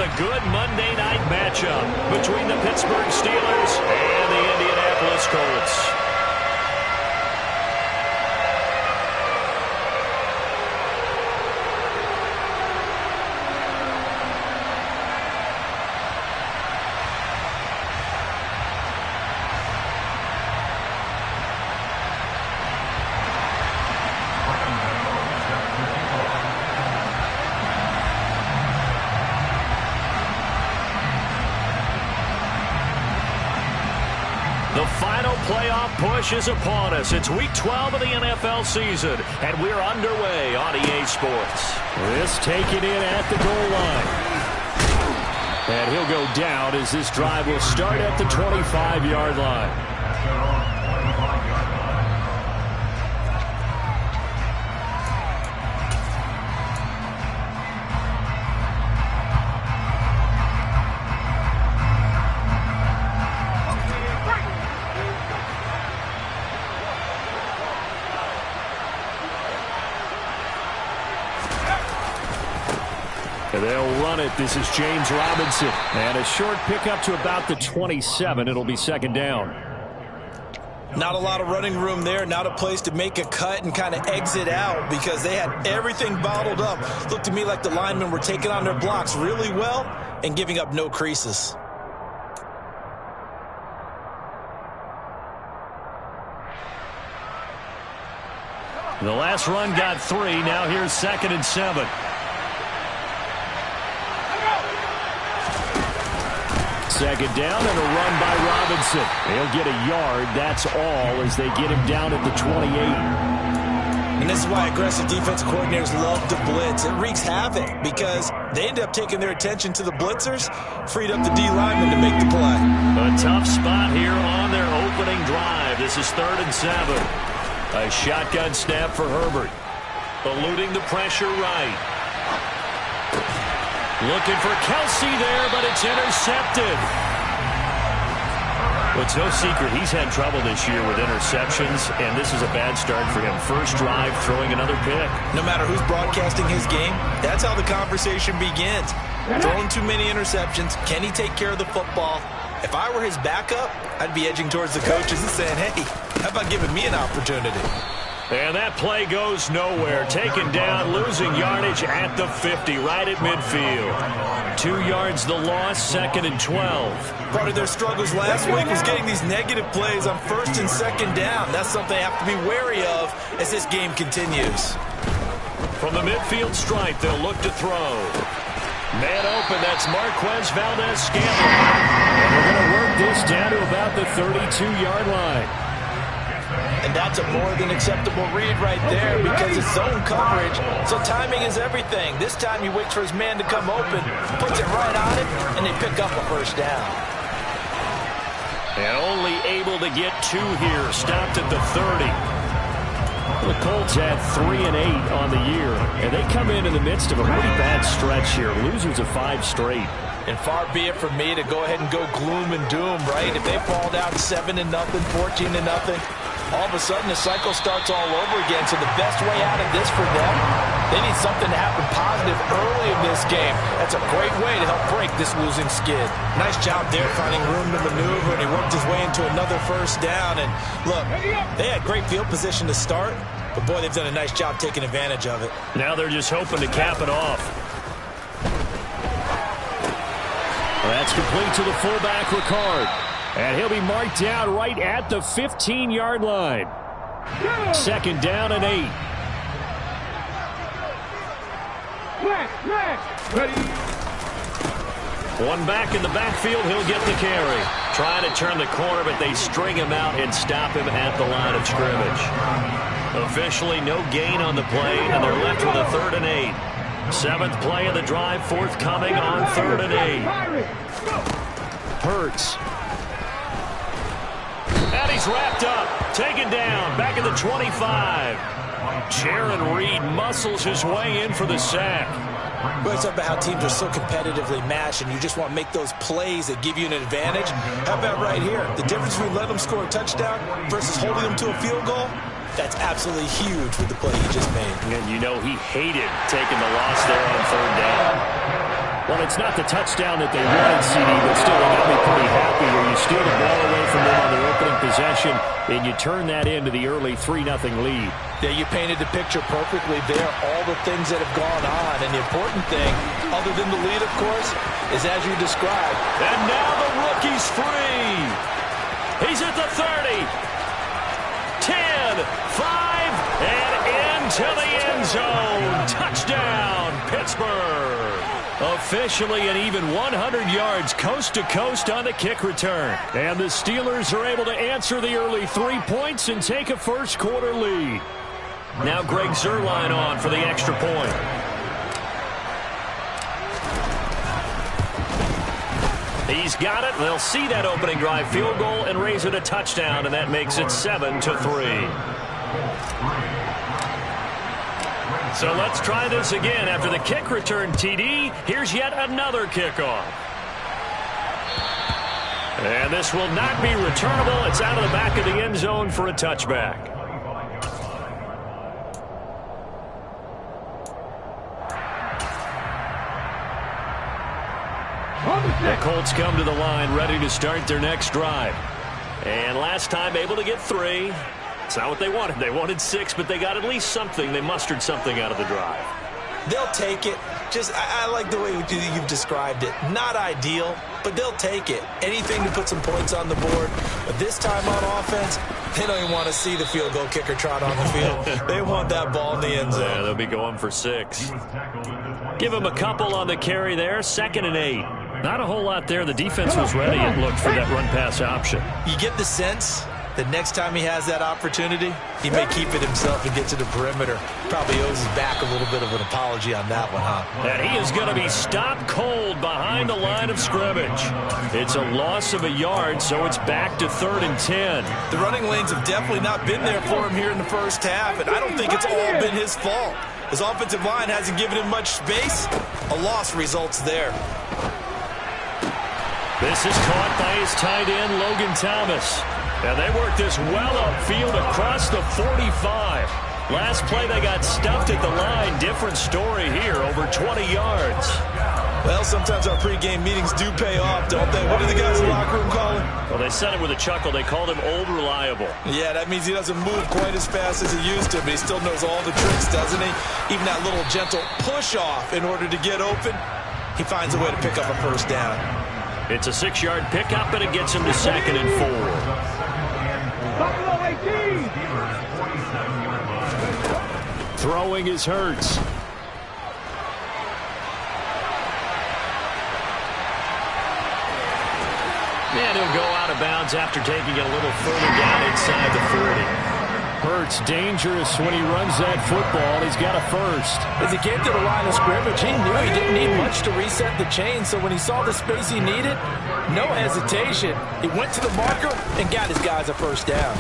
with a good Monday night matchup between the Pittsburgh Steelers and the Indianapolis Colts. The final playoff push is upon us. It's Week 12 of the NFL season, and we're underway on EA Sports. This taken in at the goal line. And he'll go down as this drive will start at the 25-yard line. And they'll run it. This is James Robinson. And a short pickup to about the 27. It'll be second down. Not a lot of running room there. Not a place to make a cut and kind of exit out because they had everything bottled up. Looked to me like the linemen were taking on their blocks really well and giving up no creases. The last run got 3. Now here's 2nd and 7. Second down and a run by Robinson. He'll get a yard. That's all as they get him down at the 28. And this is why aggressive defensive coordinators love to blitz. It wreaks havoc because they end up taking their attention to the blitzers, freed up the D lineman to make the play. A tough spot here on their opening drive. This is 3rd and 7. A shotgun snap for Herbert. Eluding the pressure right. Looking for Kelsey there, but it's intercepted. Well, it's no secret he's had trouble this year with interceptions, and this is a bad start for him. First drive, throwing another pick. No matter who's broadcasting his game, that's how the conversation begins. Throwing too many interceptions. Can he take care of the football? If I were his backup, I'd be edging towards the coaches and saying, hey, how about giving me an opportunity? And that play goes nowhere. Taken down, losing yardage at the 50, right at midfield. 2 yards the loss, 2nd and 12. Part of their struggles last week was getting these negative plays on 1st and 2nd down. That's something they have to be wary of as this game continues. From the midfield stripe, they'll look to throw. Man open, that's Marquez Valdez-Scantling. And they're going to work this down to about the 32-yard line. And that's a more than acceptable read right there because it's zone coverage, so timing is everything. This time he waits for his man to come open, puts it right on him, and they pick up a 1st down. And only able to get 2 here, stopped at the 30. The Colts had 3 and 8 on the year, and they come in the midst of a pretty bad stretch here, losers of 5 straight. And far be it from me to go ahead and go gloom and doom, right? If they fall down 7-0, 14-0, all of a sudden the cycle starts all over again. So the best way out of this for them, they need something to happen positive early in this game. That's a great way to help break this losing skid. Nice job there finding room to maneuver, and he worked his way into another 1st down. And look, they had great field position to start, but boy, they've done a nice job taking advantage of it. Now they're just hoping to cap it off. That's complete to the fullback, Ricard. And he'll be marked down right at the 15-yard line. 2nd down and 8. One back in the backfield, he'll get the carry. Trying to turn the corner, but they string him out and stop him at the line of scrimmage. Officially no gain on the play, and they're left with a 3rd and 8. 7th play of the drive, forthcoming on 3rd and 8. Hurts. And he's wrapped up, taken down, back at the 25. Jaron Reed muscles his way in for the sack. Well, it's about how teams are so competitively matched, and you just want to make those plays that give you an advantage. How about right here? The difference between letting them score a touchdown versus holding them to a field goal, that's absolutely huge with the play he just made. And you know he hated taking the loss there on 3rd down. Well, it's not the touchdown that they wanted, CD, but still they got me pretty happy here. You steal the ball away from them on their opening possession, and you turn that into the early 3-0 lead. Yeah, you painted the picture perfectly there, all the things that have gone on. And the important thing, other than the lead, of course, is as you described. And now the rookie's free. He's at the 30. 10, 5, and into the end zone. Touchdown, Pittsburgh. Officially an even 100 yards coast to coast on the kick return. And the Steelers are able to answer the early 3 points and take a first quarter lead. Now Greg Zuerlein on for the extra point. He's got it. They'll see that opening drive field goal and raise it a touchdown, and that makes it 7-3. So let's try this again. After the kick return, TD, here's yet another kickoff. And this will not be returnable. It's out of the back of the end zone for a touchback. The Colts come to the line ready to start their next drive. And last time able to get 3. It's not what they wanted. They wanted 6, but they got at least something. They mustered something out of the drive. They'll take it. I like the way you've described it. Not ideal, but they'll take it. Anything to put some points on the board. But this time on offense, they don't even want to see the field goal kicker trot on the field. They want that ball in the end zone. Yeah, they'll be going for 6. Give him a couple on the carry there. 2nd and 8. Not a whole lot there. The defense was ready, it looked, for that run-pass option. You get the sense that next time he has that opportunity, he may keep it himself and get to the perimeter. Probably owes his back a little bit of an apology on that one, huh? And he is going to be stopped cold behind the line of scrimmage. It's a loss of a yard, so it's back to 3rd and 10. The running lanes have definitely not been there for him here in the first half, and I don't think it's all been his fault. His offensive line hasn't given him much space. A loss results there. This is caught by his tight end, Logan Thomas. And they work this well upfield across the 45. Last play, they got stuffed at the line. Different story here, over 20 yards. Well, sometimes our pregame meetings do pay off, don't they? What do the guys in the locker room call him? Well, they said it with a chuckle. They called him Old Reliable. Yeah, that means he doesn't move quite as fast as he used to, but he still knows all the tricks, doesn't he? Even that little gentle push-off in order to get open, he finds a way to pick up a first down. It's a 6-yard pickup, and it gets him to 2nd and 4. Throwing is Hurts. And he'll go out of bounds after taking it a little further down inside the 40. Hurts dangerous when he runs that football. He's got a first. As he came to the line of scrimmage, he knew he didn't need much to reset the chain, so when he saw the space he needed, no hesitation. He went to the marker and got his guys a first down.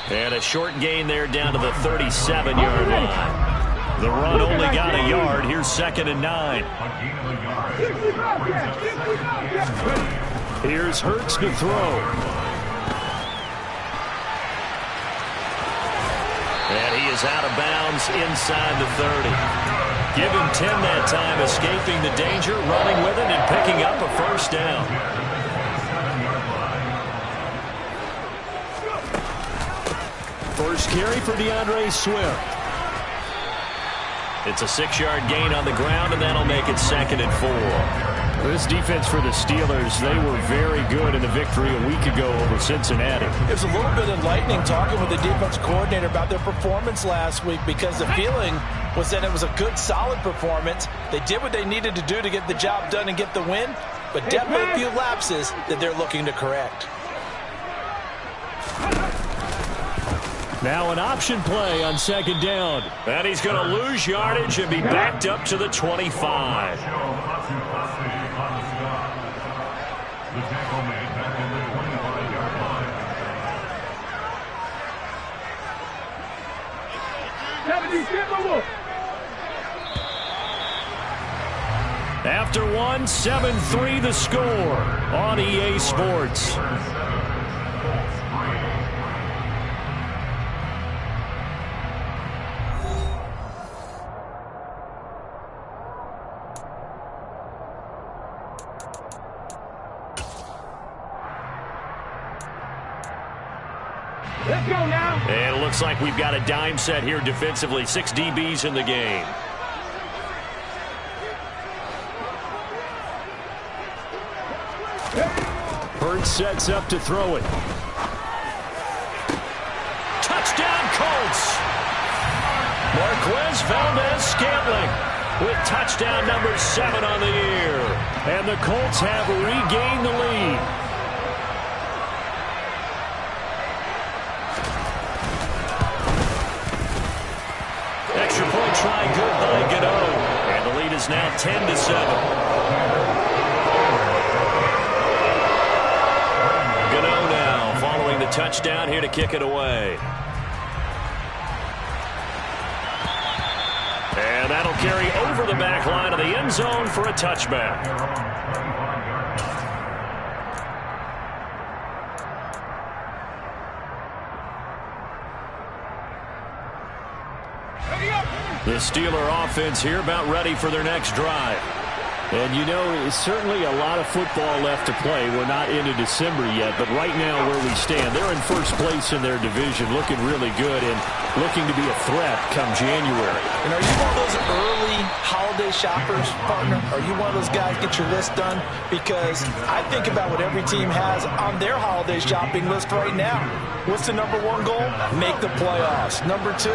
And a short gain there down to the 37-yard line. The run only got a yard. Here's 2nd and 9. Here's Hurts to throw. And he is out of bounds inside the 30. Give him 10 that time, escaping the danger, running with it, and picking up a first down. First carry for DeAndre Swift. It's a 6-yard gain on the ground, and that'll make it 2nd and 4. This defense for the Steelers, they were very good in the victory a week ago over Cincinnati. It was a little bit enlightening talking with the defense coordinator about their performance last week, because the feeling was that it was a good, solid performance. They did what they needed to do to get the job done and get the win, but definitely a few lapses that they're looking to correct. Now an option play on 2nd down. And he's going to lose yardage and be backed up to the 25. After one, 7-3 the score on EA Sports. Let's go now. And it looks like we've got a dime set here defensively. 6 DBs in the game. Hurts sets up to throw it. Touchdown, Colts! Marquez Valdez-Scantling with touchdown number 7 on the year. And the Colts have regained the lead. Extra point try good by Gano. And the lead is now 10-7. Gano now following the touchdown here to kick it away. And that'll carry over the back line of the end zone for a touchback. The Steeler offense here about ready for their next drive. And you know, it's certainly a lot of football left to play. We're not into December yet, but right now where we stand, they're in first place in their division, looking really good and looking to be a threat come January. And are you one of those early holiday shoppers, partner? Are you one of those guys get your list done? Because I think about what every team has on their holiday shopping list right now. What's the number 1 goal? Make the playoffs. Number 2,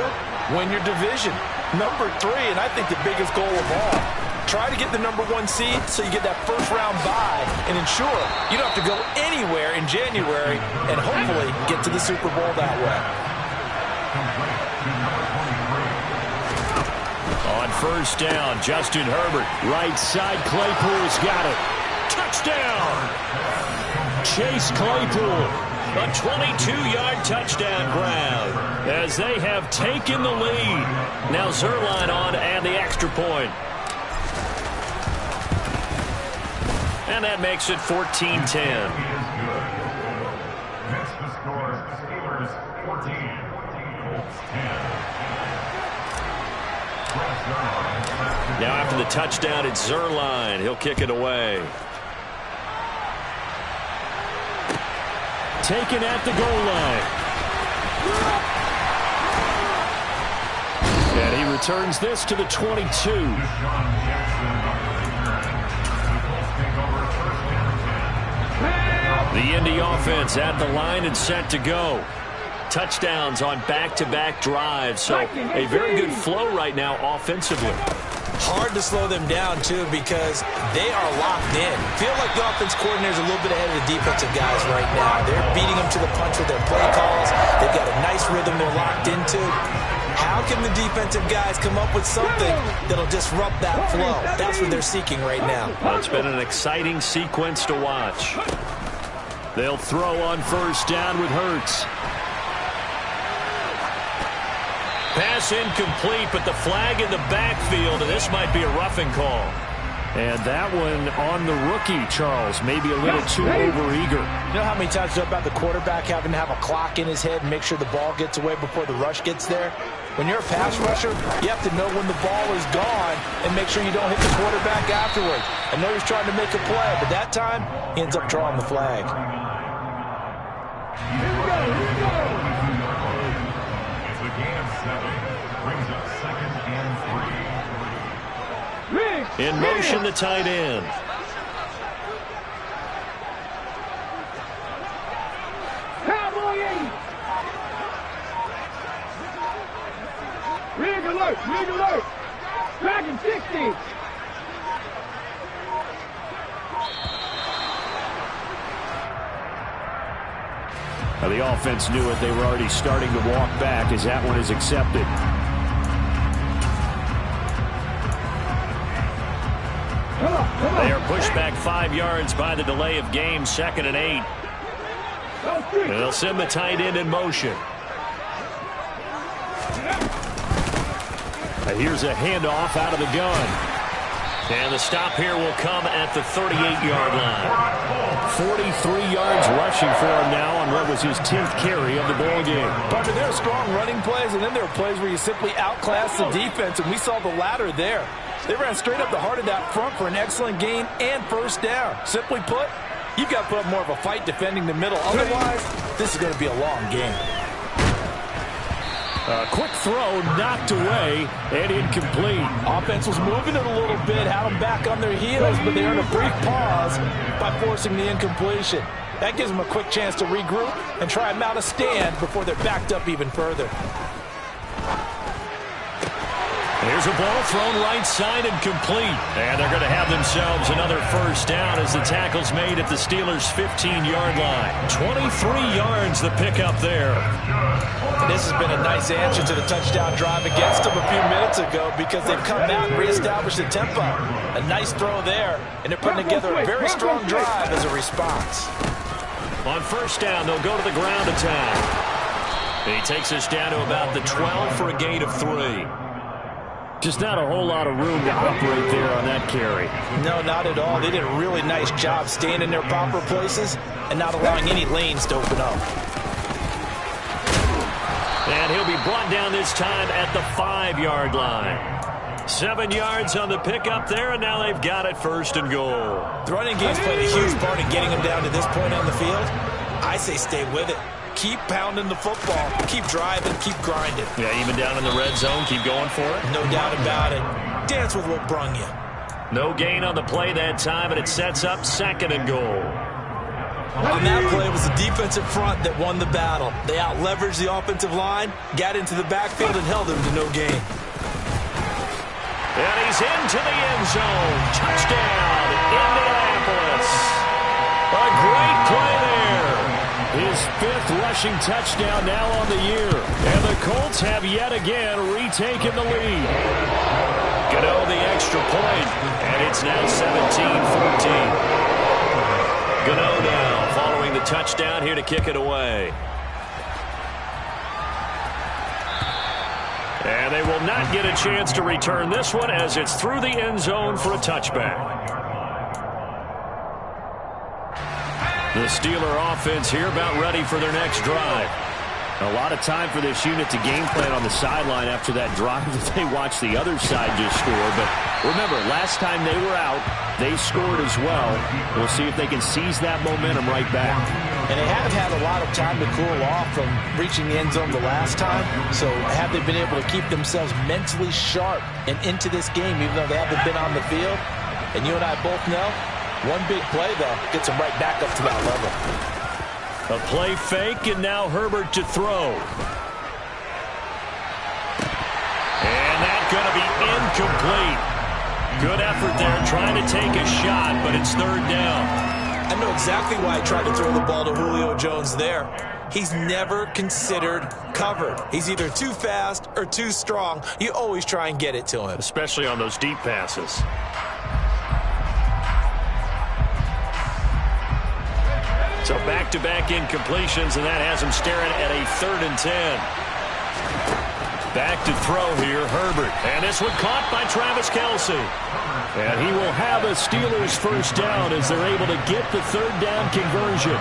win your division. Number 3, and I think the biggest goal of all, try to get the number 1 seed so you get that first round bye and ensure you don't have to go anywhere in January and hopefully get to the Super Bowl that way. On first down, Justin Herbert. Right side, Claypool's got it. Touchdown! Chase Claypool. A 22-yard touchdown grab as they have taken the lead. Now Zerline on and the extra point. And that makes it 14-10. That's the score. Steelers 14, Colts 10. Now after the touchdown, it's Zerline. He'll kick it away. Taken at the goal line. And he returns this to the 22. The Indy offense at the line and set to go. Touchdowns on back-to-back drives, so a very good flow right now offensively. Hard to slow them down, too, because they are locked in. Feel like the offense coordinator is a little bit ahead of the defensive guys right now. They're beating them to the punch with their play calls. They've got a nice rhythm they're locked into. How can the defensive guys come up with something that'll disrupt that flow? That's what they're seeking right now. Well, it's been an exciting sequence to watch. They'll throw on first down with Hurts. Pass incomplete, but the flag in the backfield, and this might be a roughing call. And that one on the rookie, Charles, maybe a little too overeager. You know how many times you know about the quarterback having to have a clock in his head and make sure the ball gets away before the rush gets there? When you're a pass rusher, you have to know when the ball is gone and make sure you don't hit the quarterback afterward. I know he's trying to make a play, but that time, he ends up drawing the flag. Here we go, here we go. It's a gain of 7. Brings up 2nd and 3. In motion, the tight end. Rig alert! Rig alert! Dragon 60! Now the offense knew it. They were already starting to walk back as that one is accepted. They are pushed back 5 yards by the delay of game, 2nd and 8. And they'll send the tight end in motion. Here's a handoff out of the gun. And the stop here will come at the 38-yard line. 43 yards rushing for him now on what was his 10th carry of the ball game. But there are strong running plays, and then there are plays where you simply outclass the defense, and we saw the latter there. They ran straight up the heart of that front for an excellent gain and first down. Simply put, you've got to put up more of a fight defending the middle. Otherwise, this is going to be a long game. A quick throw knocked away and incomplete. Offense was moving it a little bit, had them back on their heels, but they earned a brief pause by forcing the incompletion. That gives them a quick chance to regroup and try and mount a stand before they're backed up even further. Here's a ball thrown right side and complete. And they're going to have themselves another first down as the tackle's made at the Steelers' 15-yard line. 23 yards the pickup there. This has been a nice answer to the touchdown drive against them a few minutes ago because they've come out and reestablished the tempo. A nice throw there, and they're putting together a very strong drive as a response. On first down, they'll go to the ground attack. He takes us down to about the 12 for a gain of 3. Just not a whole lot of room to operate there on that carry. No, not at all. They did a really nice job staying in their proper places and not allowing any lanes to open up. And he'll be brought down this time at the 5-yard line. 7 yards on the pickup there, and now they've got it first and goal. The running game's played a huge part in getting them down to this point on the field. I say stay with it. Keep pounding the football. Keep driving. Keep grinding. Yeah, even down in the red zone, keep going for it. No doubt about it. Dance with what brung you. No gain on the play that time, and it sets up second and goal. On that play, it was the defensive front that won the battle. They out-leveraged the offensive line, got into the backfield, and held them to no gain. And he's into the end zone. Touchdown, Indianapolis. A great play there. His 5th rushing touchdown now on the year. And the Colts have yet again retaken the lead. Gano the extra point, and it's now 17-14. Gano now following the touchdown here to kick it away. And they will not get a chance to return this one as it's through the end zone for a touchback. The Steeler offense here about ready for their next drive. A lot of time for this unit to game plan on the sideline after that drive that they watched the other side just score. But remember, last time they were out, they scored as well. We'll see if they can seize that momentum right back. And they haven't had a lot of time to cool off from reaching the end zone the last time. So have they been able to keep themselves mentally sharp and into this game even though they haven't been on the field? And you and I both know, one big play, though, gets them right back up to that level. A play fake, and now Herbert to throw. And that's going to be incomplete. Good effort there trying to take a shot, but it's third down. I know exactly why I tried to throw the ball to Julio Jones there. He's never considered covered. He's either too fast or too strong. You always try and get it to him. Especially on those deep passes. So back-to-back incompletions, and that has him staring at a 3rd and 10. Back to throw here, Herbert. And this one caught by Travis Kelce. And he will have a Steelers first down as they're able to get the 3rd down conversion.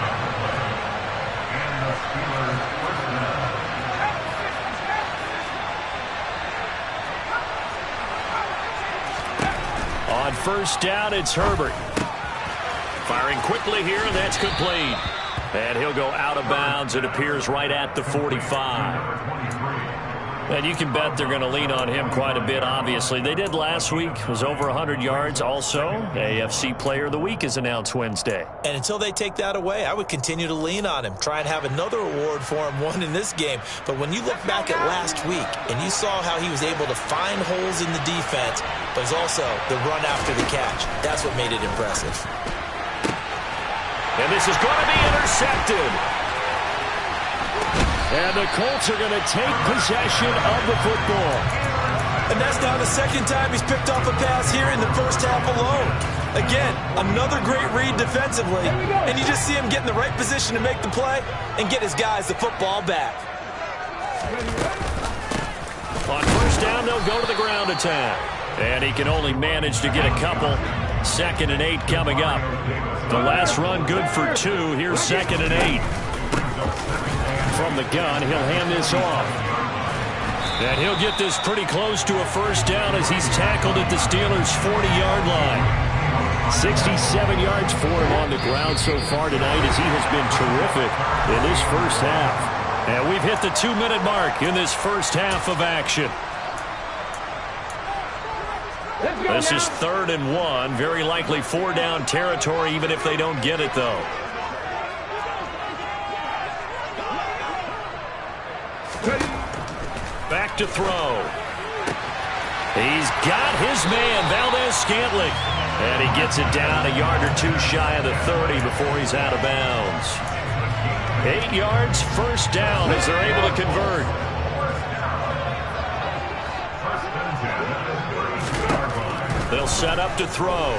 On first down, it's Herbert. Firing quickly here, and that's complete. And he'll go out of bounds. It appears right at the 45. And you can bet they're going to lean on him quite a bit, obviously. They did last week. It was over 100 yards. Also, AFC Player of the Week is announced Wednesday. And until they take that away, I would continue to lean on him. Try and have another award for him, one in this game. But when you look back at last week and you saw how he was able to find holes in the defense, but it's also the run after the catch. That's what made it impressive. And this is going to be intercepted. And the Colts are going to take possession of the football. And that's now the 2nd time he's picked off a pass here in the first half alone. Again, another great read defensively. And you just see him get in the right position to make the play and get his guys the football back. On first down, they'll go to the ground attack. And he can only manage to get a couple. 2nd and 8 coming up. The last run good for 2. Here's 2nd and 8. From the gun, he'll hand this off. And he'll get this pretty close to a first down as he's tackled at the Steelers' 40-yard line. 67 yards for him on the ground so far tonight as he has been terrific in this first half. And we've hit the 2-minute mark in this first half of action. This is 3rd and 1. Very likely 4-down territory, even if they don't get it, though. Back to throw. He's got his man, Valdez-Scantling. And he gets it down a yard or two shy of the 30 before he's out of bounds. 8 yards, first down as they're able to convert. They'll set up to throw.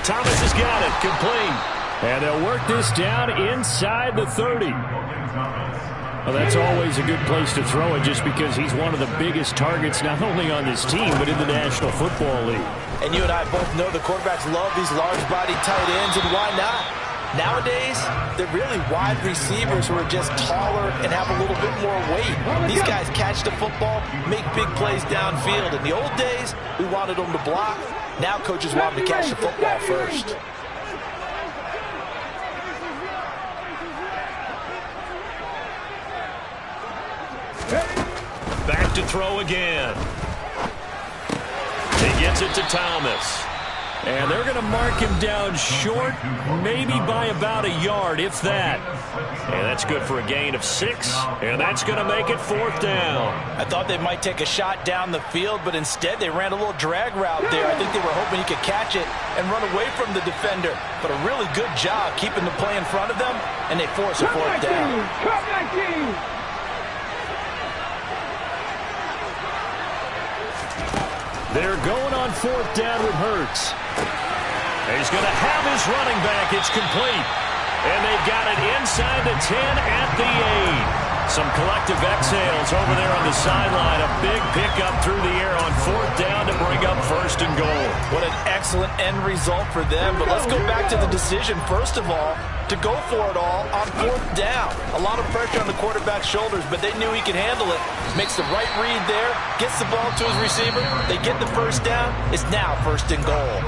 Thomas has got it, complete. And they'll work this down inside the 30. Well, that's always a good place to throw it just because he's one of the biggest targets not only on this team but in the National Football League. And you and I both know the quarterbacks love these large-bodied tight ends, and why not? Nowadays, they're really wide receivers who are just taller and have a little bit more weight. These guys catch the football, make big plays downfield. In the old days, we wanted them to block. Now coaches want them to catch the football first. Back to throw again. He gets it to Thomas. And they're going to mark him down short, maybe by about a yard, if that. And that's good for a gain of 6. And that's going to make it 4th down. I thought they might take a shot down the field, but instead they ran a little drag route there. I think they were hoping he could catch it and run away from the defender. But a really good job keeping the play in front of them, and they force a 4th down. Cut 19. They're going on 4th down with Hurts. He's going to have his running back. It's complete. And they've got it inside the 10 at the 8. Some collective exhales over there on the sideline. A big pickup through the air on 4th down to bring up 1st and goal. What an excellent end result for them. But let's go back to the decision, first of all, to go for it all on 4th down. A lot of pressure on the quarterback's shoulders, but they knew he could handle it. Makes the right read there, gets the ball to his receiver. They get the 1st down. It's now 1st and goal.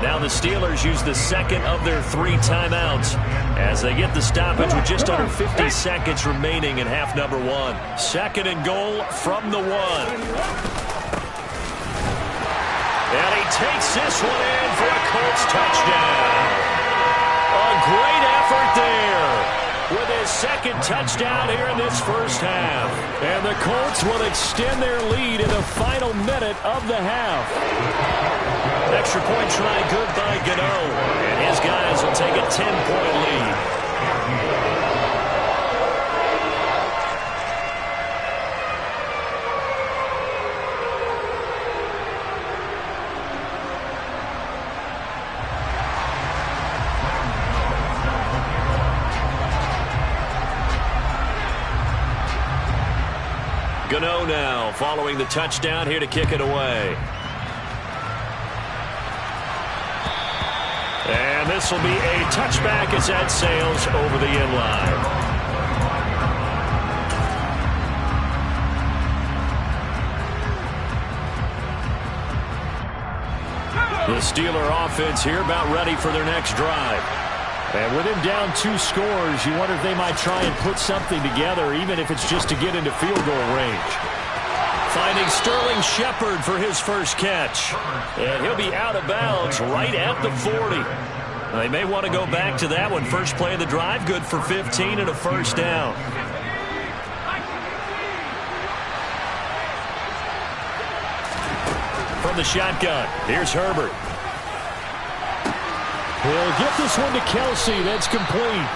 Now the Steelers use the 2nd of their 3 timeouts as they get the stoppage with just under 50 seconds remaining in half number 1. 2nd and goal from the 1. And he takes this one in for a Colts touchdown. A great effort there with his 2nd touchdown here in this first half. And the Colts will extend their lead in the final minute of the half. Extra point try good by Gano. And his guys will take a 10-point lead. Gano now following the touchdown here to kick it away. And this will be a touchback as that sails over the end line. The Steeler offense here about ready for their next drive. And with him down 2 scores, you wonder if they might try and put something together, even if it's just to get into field goal range. Finding Sterling Shepard for his first catch. And he'll be out of bounds right at the 40. They may want to go back to that one. First play of the drive, good for 15 and a 1st down. From the shotgun, here's Herbert. He'll get this one to Kelsey. That's complete.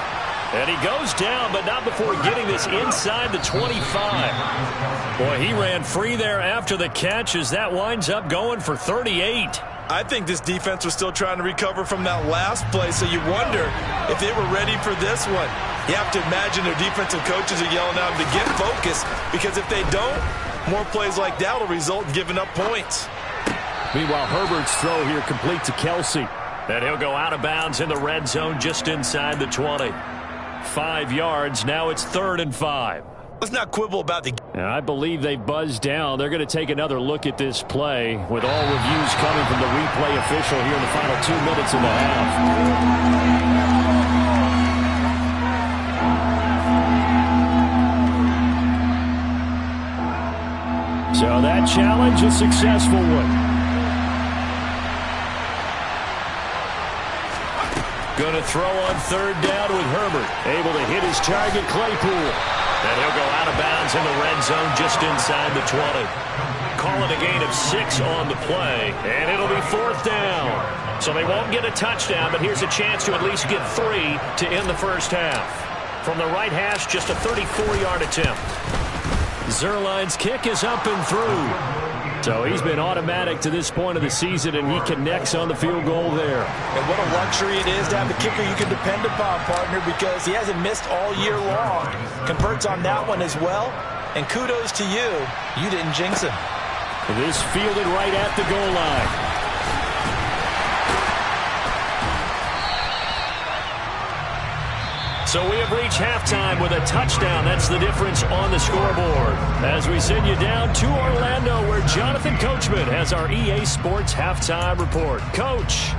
And he goes down, but not before getting this inside the 25. Boy, he ran free there after the catch as that winds up going for 38. I think this defense was still trying to recover from that last play, so you wonder if they were ready for this one. You have to imagine their defensive coaches are yelling at them to get focused, because if they don't, more plays like that will result in giving up points. Meanwhile, Herbert's throw here complete to Kelsey. And he'll go out of bounds in the red zone just inside the 20. 5 yards. Now it's 3rd and 5. Let's not quibble about the... And I believe they buzzed down. They're going to take another look at this play with all reviews coming from the replay official here in the final 2 minutes of the half. So that challenge, a successful one. Going to throw on third down with Herbert. Able to hit his target, Claypool. And he'll go out of bounds in the red zone just inside the 20. Call it a gain of 6 on the play, and it'll be fourth down. So they won't get a touchdown, but here's a chance to at least get 3 to end the first half. From the right hash, just a 34-yard attempt. Zerline's kick is up and through. So he's been automatic to this point of the season, and he connects on the field goal there. And what a luxury it is to have a kicker you can depend upon, partner, because he hasn't missed all year long. Converts on that one as well. And kudos to you. You didn't jinx him. This fielded right at the goal line. So we have reached halftime with a touchdown. That's the difference on the scoreboard. As we send you down to Orlando, where Jonathan Coachman has our EA Sports halftime report. Coach.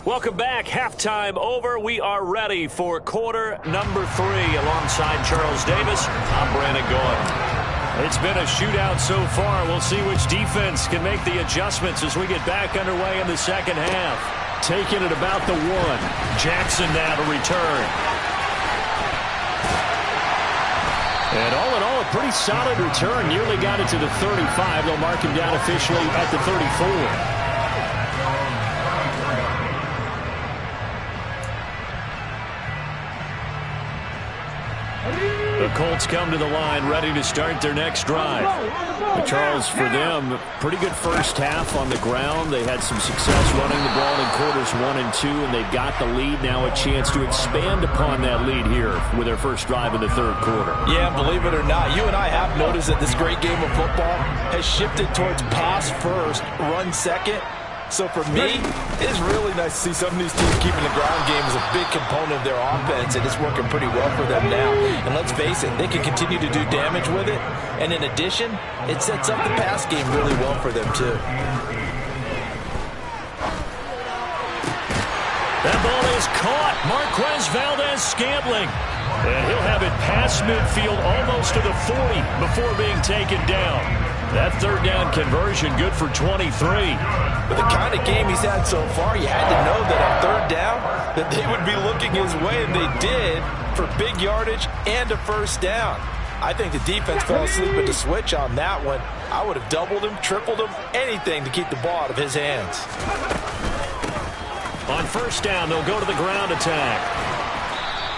Welcome back. Halftime over. We are ready for quarter number 3. Alongside Charles Davis, I'm Brandon Gordon. It's been a shootout so far. We'll see which defense can make the adjustments as we get back underway in the second half. Taking it about the 1. Jackson now to return. And all in all, a pretty solid return. Nearly got it to the 35. They'll mark him down officially at the 34. The Colts come to the line ready to start their next drive. But Charles, for them, pretty good first half on the ground. They had some success running the ball in quarters 1 and 2, and they've got the lead. Now a chance to expand upon that lead here with their first drive in the third quarter. Yeah, believe it or not, you and I have noticed that this great game of football has shifted towards pass first, run second. So for me, it's really nice to see some of these teams keeping the ground game as a big component of their offense, and it's working pretty well for them now. And let's face it, they can continue to do damage with it. And in addition, it sets up the pass game really well for them, too. That ball is caught. Marquez Valdez-Scantling. And he'll have it past midfield almost to the 40 before being taken down. That third down conversion good for 23. With the kind of game he's had so far, you had to know that on third down that they would be looking his way, and they did, for big yardage and a first down. I think the defense fell asleep at the switch on that one. I would have doubled him, tripled him, anything to keep the ball out of his hands. On first down, they'll go to the ground attack.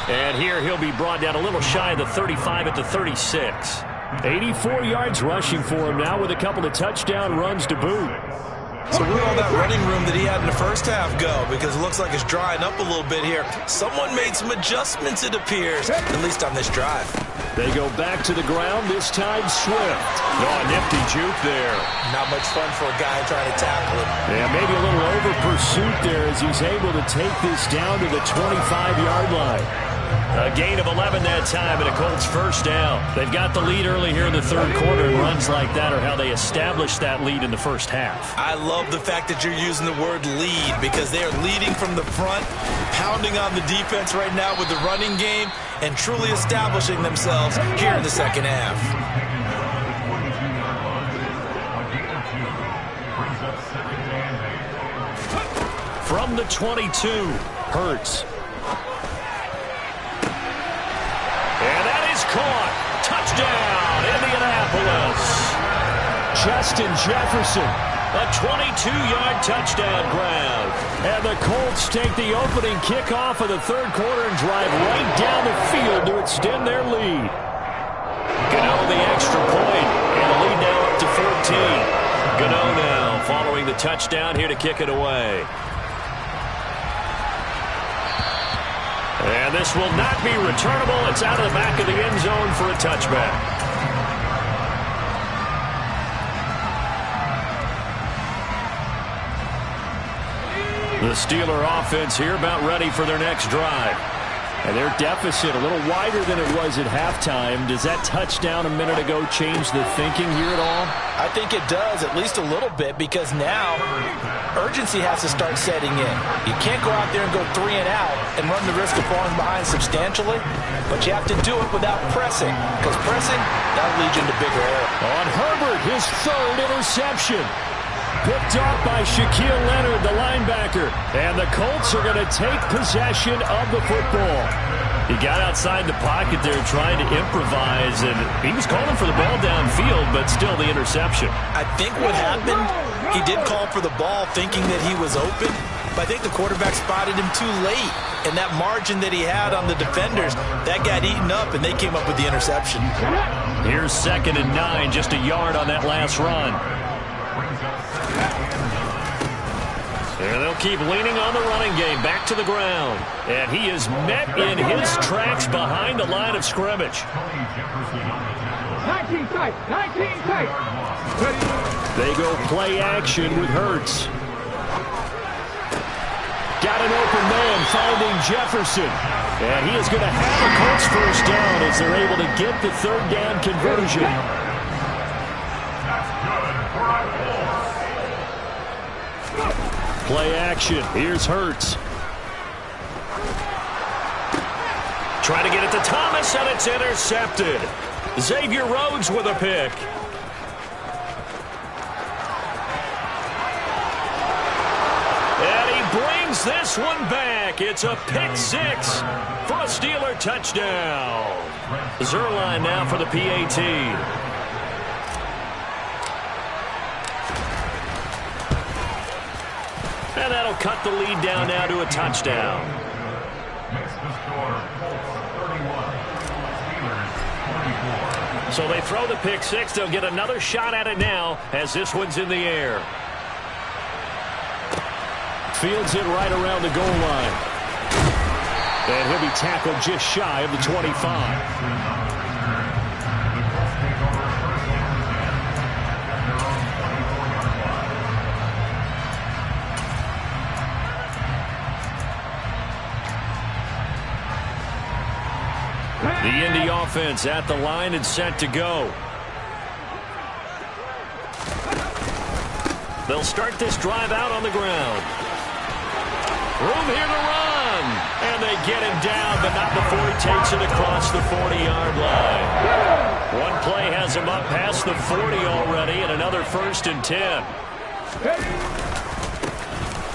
And here he'll be brought down a little shy of the 35 at the 36. 84 yards rushing for him now with a couple of touchdown runs to boot. So where'd all that running room that he had in the first half go? Because it looks like it's drying up a little bit here. Someone made some adjustments, it appears, at least on this drive. They go back to the ground, this time Swift. Oh, a nifty juke there. Not much fun for a guy trying to tackle him. Yeah, maybe a little over pursuit there as he's able to take this down to the 25-yard line. A gain of 11 that time and a Colts first down. They've got the lead early here in the third quarter, and runs like that are how they establish that lead in the first half. I love the fact that you're using the word lead, because they are leading from the front, pounding on the defense right now with the running game, and truly establishing themselves here in the second half. From the 22, Hurts. And that is caught. Touchdown, Indianapolis. Justin Jefferson. A 22-yard touchdown grab. And the Colts take the opening kickoff of the third quarter and drive right down the field to extend their lead. Gano the extra point, and the lead now up to 14. Gano now following the touchdown here to kick it away. And this will not be returnable. It's out of the back of the end zone for a touchback. The Steeler offense here about ready for their next drive. And their deficit a little wider than it was at halftime. Does that touchdown a minute ago change the thinking here at all? I think it does, at least a little bit, because now urgency has to start setting in. You can't go out there and go 3 and out and run the risk of falling behind substantially, but you have to do it without pressing, because pressing, that'll lead you into bigger error. On Herbert, his 3rd interception. Picked off by Shaquille Leonard, the linebacker. And the Colts are going to take possession of the football. He got outside the pocket there trying to improvise, and he was calling for the ball downfield, but still the interception. I think what happened, he did call for the ball thinking that he was open, but I think the quarterback spotted him too late. And that margin that he had on the defenders, that got eaten up, and they came up with the interception. Here's 2nd and 9, just a yard on that last run. And they'll keep leaning on the running game, back to the ground. And he is met in his tracks behind the line of scrimmage. 19 tight, 19 tight. They go play action with Hurts. Got an open man, finding Jefferson. And he is going to have a Colts first down as they're able to get the 3rd down conversion. Play action. Here's Hurts. Trying to get it to Thomas, and it's intercepted. Xavier Rhodes with a pick. And he brings this one back. It's a pick 6 for a Steeler touchdown. Zerline now for the PAT. And that'll cut the lead down now to a touchdown. Makes the score 31. Steelers 24. So they throw the pick 6. They'll get another shot at it now as this one's in the air. Fields it right around the goal line. And he'll be tackled just shy of the 25. The Indy offense at the line and set to go. They'll start this drive out on the ground. Room here to run. And they get him down, but not before he takes it across the 40-yard line. One play has him up past the 40 already, and another 1st and 10.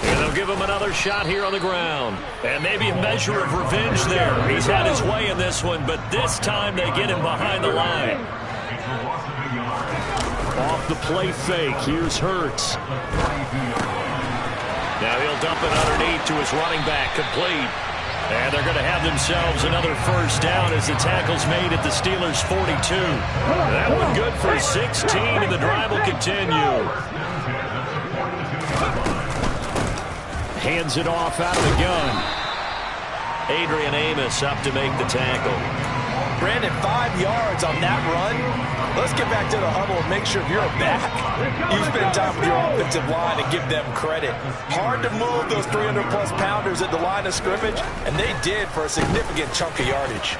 And they'll give him another shot here on the ground. And maybe a measure of revenge there. He's had his way in this one, but this time they get him behind the line. Off the play fake, here's Hurts. Now he'll dump it underneath to his running back, complete. And they're going to have themselves another first down as the tackle's made at the Steelers' 42. That one good for 16, and the drive will continue. Hands it off out of the gun. Adrian Amos up to make the tackle. Brandon, 5 yards on that run. Let's get back to the huddle and make sure if you're a back, you spend time with your offensive line and give them credit. Hard to move those 300-plus pounders at the line of scrimmage, and they did for a significant chunk of yardage.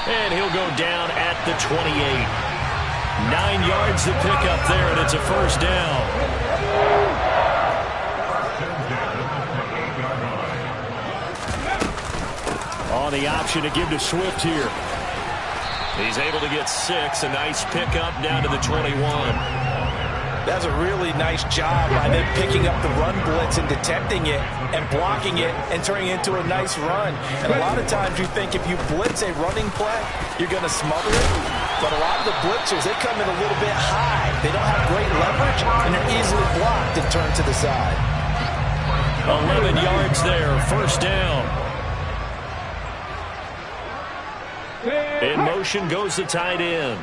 And he'll go down at the 28. 9 yards to pick up there, and it's a first down. On the option to give to Swift here. He's able to get 6. A nice pickup down to the 21. That's a really nice job by them picking up the run blitz and detecting it and blocking it and turning it into a nice run. And a lot of times you think if you blitz a running play, you're going to smother it. But a lot of the blitzers, they come in a little bit high. They don't have great leverage, and they're easily blocked and turned to the side. 11 yards there, first down. In motion goes the tight end.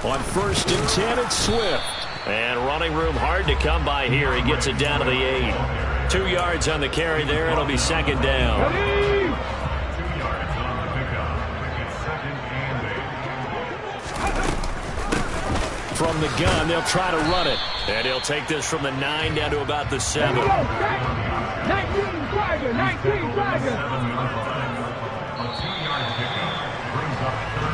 On 1st and 10, it's Swift. And running room hard to come by here. He gets it down to the 8. 2 yards on the carry there. It'll be second down. 2 yards on the pickup. It's 2nd and from the gun. They'll try to run it. And he'll take this from the 9 down to about the 7. 19 Tiger, 19 Tiger.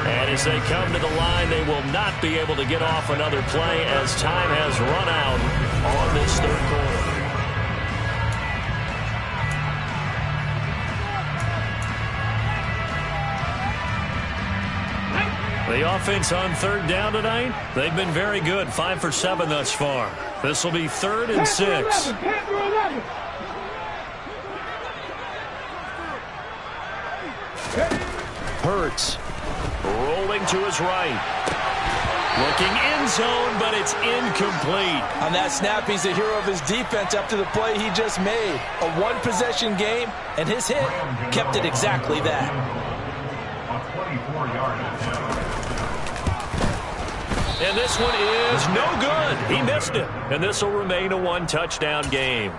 And as they come to the line, they will not be able to get off another play as time has run out on this third quarter. The offense on third down tonight, they've been very good. 5 for 7 thus far. This will be 3rd and 6. Hurts. Rolling to his right. Looking end zone, but it's incomplete. On that snap, he's a hero of his defense after the play he just made. A one-possession game, and his hit kept it exactly that. And this one is no good. He missed it. And this will remain a one-touchdown game.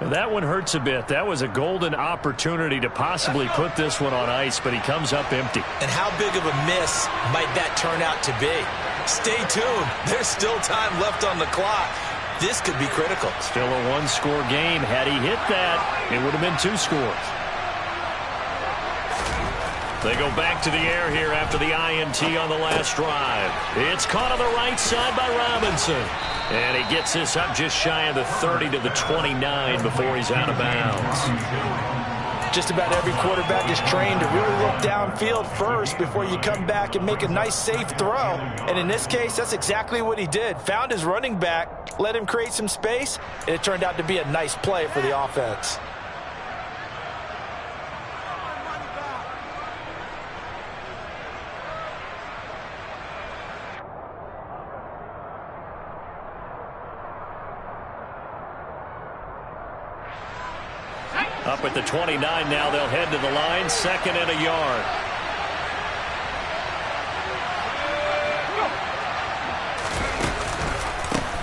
And that one hurts a bit. That was a golden opportunity to possibly put this one on ice, but he comes up empty. And how big of a miss might that turn out to be? Stay tuned. There's still time left on the clock. This could be critical. Still a one-score game. Had he hit that, it would have been 2 scores. They go back to the air here after the INT on the last drive. It's caught on the right side by Robinson. And he gets this up just shy of the 30 to the 29 before he's out of bounds. Just about every quarterback is trained to really look downfield first before you come back and make a nice, safe throw. And in this case, that's exactly what he did. Found his running back, let him create some space, and it turned out to be a nice play for the offense. Up at the 29 now, they'll head to the line, 2nd and a yard.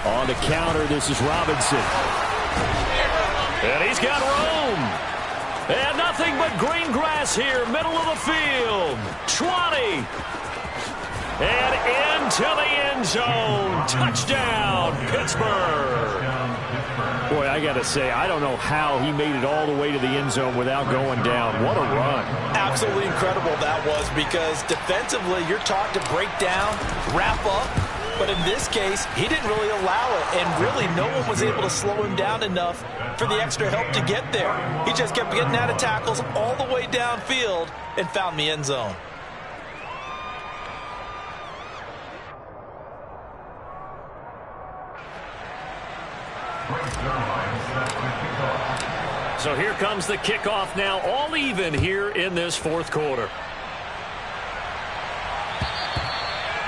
On the counter, this is Robinson. And he's got room. And nothing but green grass here, middle of the field. 20. And into the end zone. Touchdown, Pittsburgh. Boy, I got to say, I don't know how he made it all the way to the end zone without going down. What a run. Absolutely incredible that was, because defensively you're taught to break down, wrap up, but in this case he didn't really allow it, and really no one was able to slow him down enough for the extra help to get there. He just kept getting out of tackles all the way downfield and found the end zone. So here comes the kickoff now, all even here in this 4th quarter.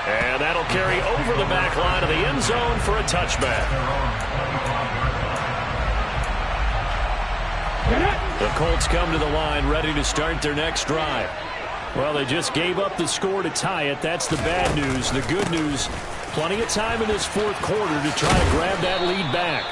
And that'll carry over the back line of the end zone for a touchback. The Colts come to the line ready to start their next drive. Well, they just gave up the score to tie it. That's the bad news. The good news, plenty of time in this 4th quarter to try to grab that lead back.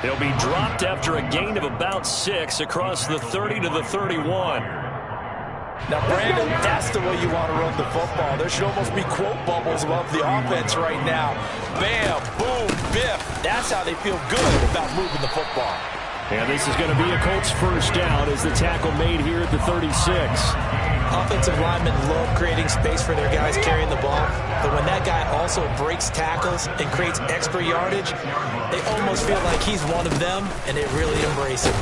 They'll be dropped after a gain of about 6 across the 30 to the 31. Now, Brandon, that's the way you want to run the football. There should almost be quote bubbles above the offense right now. Bam, boom, biff. That's how they feel good about moving the football. And this is going to be a Colts first down as the tackle made here at the 36. Offensive linemen love creating space for their guys carrying the ball, but when that guy also breaks tackles and creates extra yardage, they almost feel like he's one of them, and they really embrace it.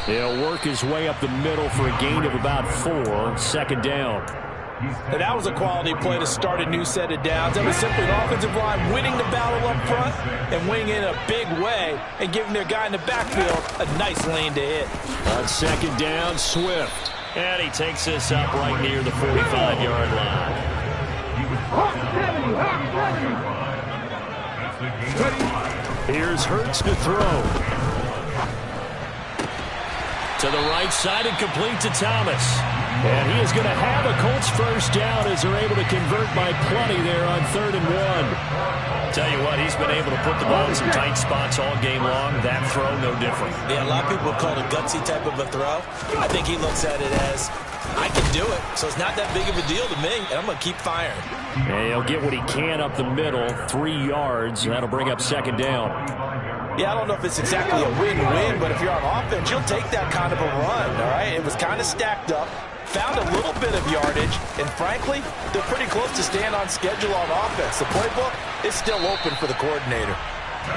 He'll work his way up the middle for a gain of about 4, 2nd down. And that was a quality play to start a new set of downs. That was simply an offensive line winning the battle up front and winning in a big way and giving their guy in the backfield a nice lane to hit. On 2nd down, Swift. And he takes this up right near the 45-yard line. Here's Hurts to throw. To the right side and complete to Thomas. And he is going to have a Colts first down as they're able to convert by plenty there on 3rd and 1. Tell you what, he's been able to put the ball in some tight spots all game long. That throw, no different. Yeah, a lot of people call it a gutsy type of a throw. I think he looks at it as I can do it, so it's not that big of a deal to me, and I'm going to keep firing. And he'll get what he can up the middle, 3 yards. That'll bring up second down. Yeah, I don't know if it's exactly a win-win, but if you're on offense, you'll take that kind of a run, all right? It was kind of stacked up, found a little bit of yardage, and frankly, they're pretty close to staying on schedule on offense. The playbook is still open for the coordinator.